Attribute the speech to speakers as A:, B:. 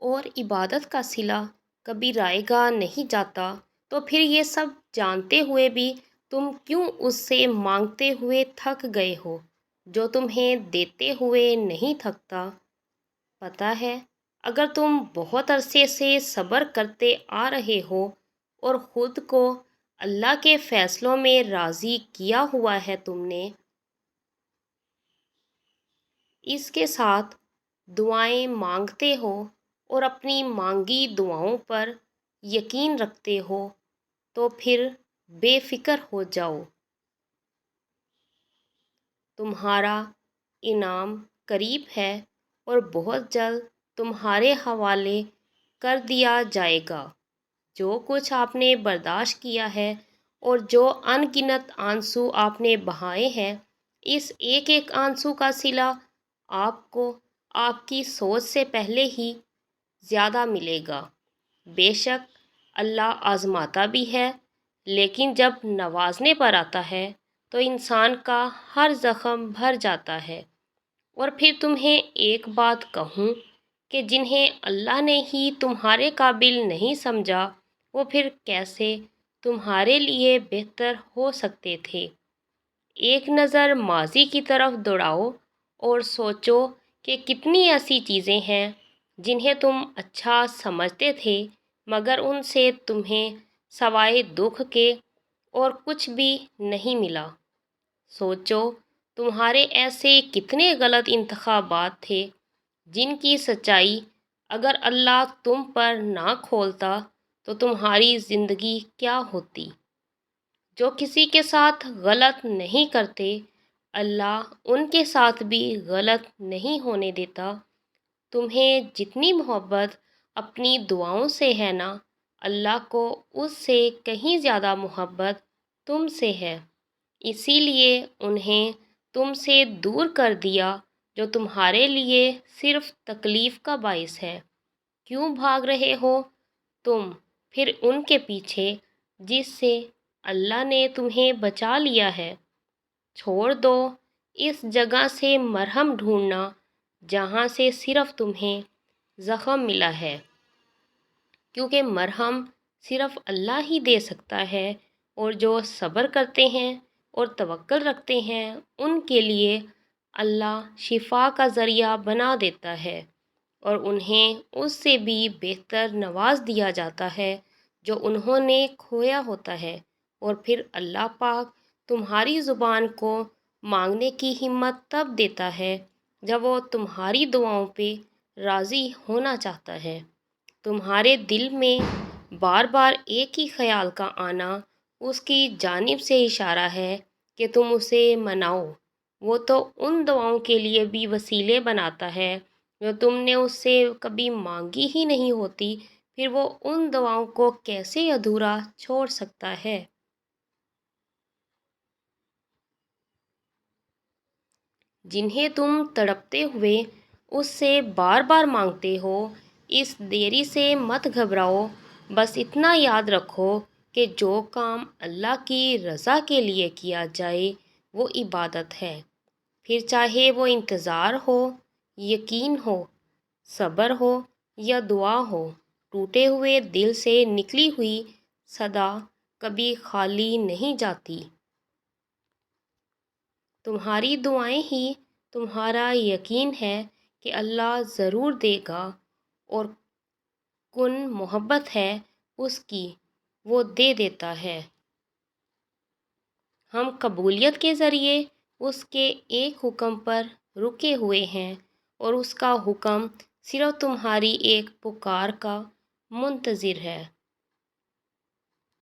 A: اور عبادت کا صلہ کبھی رائے گاہ نہیں جاتا، تو پھر یہ سب جانتے ہوئے بھی تم کیوں اس سے مانگتے ہوئے تھک گئے ہو جو تمہیں دیتے ہوئے نہیں تھکتا؟ پتہ ہے، اگر تم بہت عرصے سے صبر کرتے آ رہے ہو اور خود کو اللہ کے فیصلوں میں راضی کیا ہوا ہے تم نے، اس کے ساتھ دعائیں مانگتے ہو اور اپنی مانگی دعاؤں پر یقین رکھتے ہو، تو پھر بے فکر ہو جاؤ، تمہارا انعام قریب ہے اور بہت جلد تمہارے حوالے کر دیا جائے گا۔ جو کچھ آپ نے برداشت کیا ہے اور جو ان گنت آنسو آپ نے بہائے ہیں، اس ایک ایک آنسو کا صلہ آپ کو آپ کی سوچ سے پہلے ہی زیادہ ملے گا۔ بے شک اللہ آزماتا بھی ہے، لیکن جب نوازنے پر آتا ہے تو انسان کا ہر زخم بھر جاتا ہے۔ اور پھر تمہیں ایک بات کہوں کہ جنہیں اللہ نے ہی تمہارے قابل نہیں سمجھا، وہ پھر کیسے تمہارے لیے بہتر ہو سکتے تھے؟ ایک نظر ماضی کی طرف دوڑاؤ اور سوچو کہ کتنی ایسی چیزیں ہیں جنہیں تم اچھا سمجھتے تھے، مگر ان سے تمہیں سوائے دکھ کے اور کچھ بھی نہیں ملا۔ سوچو تمہارے ایسے کتنے غلط انتخابات تھے جن کی سچائی اگر اللہ تم پر نہ کھولتا تو تمہاری زندگی کیا ہوتی۔ جو کسی کے ساتھ غلط نہیں کرتے، اللہ ان کے ساتھ بھی غلط نہیں ہونے دیتا۔ تمہیں جتنی محبت اپنی دعاؤں سے ہے نا، اللہ کو اس سے کہیں زیادہ محبت تم سے ہے، اسی لیے انہیں تم سے دور کر دیا جو تمہارے لیے صرف تکلیف کا باعث ہے۔ کیوں بھاگ رہے ہو تم پھر ان کے پیچھے جس سے اللہ نے تمہیں بچا لیا ہے؟ چھوڑ دو اس جگہ سے مرہم ڈھونڈنا جہاں سے صرف تمہیں زخم ملا ہے، کیونکہ مرہم صرف اللہ ہی دے سکتا ہے، اور جو صبر کرتے ہیں اور توکل رکھتے ہیں ان کے لیے اللہ شفا کا ذریعہ بنا دیتا ہے، اور انہیں اس سے بھی بہتر نواز دیا جاتا ہے جو انہوں نے کھویا ہوتا ہے۔ اور پھر اللہ پاک تمہاری زبان کو مانگنے کی ہمت تب دیتا ہے جب وہ تمہاری دعاؤں پہ راضی ہونا چاہتا ہے۔ تمہارے دل میں بار بار ایک ہی خیال کا آنا اس کی جانب سے اشارہ ہے کہ تم اسے مناؤ۔ وہ تو ان دعاؤں کے لیے بھی وسیلے بناتا ہے جو تم نے اس سے کبھی مانگی ہی نہیں ہوتی، پھر وہ ان دعاؤں کو کیسے ادھورا چھوڑ سکتا ہے؟ جنہیں تم تڑپتے ہوئے اس سے بار بار مانگتے ہو، اس دیری سے مت گھبراؤ، بس اتنا یاد رکھو کہ جو کام اللہ کی رضا کے لیے کیا جائے وہ عبادت ہے، پھر چاہے وہ انتظار ہو، یقین ہو، صبر ہو یا دعا ہو۔ ٹوٹے ہوئے دل سے نکلی ہوئی صدا کبھی خالی نہیں جاتی۔ تمہاری دعائیں ہی تمہارا یقین ہے کہ اللہ ضرور دے گا، اور کن محبت ہے اس کی، وہ دے دیتا ہے۔ ہم قبولیت کے ذریعے اس کے ایک حکم پر رکے ہوئے ہیں، اور اس کا حکم صرف تمہاری ایک پکار کا منتظر ہے۔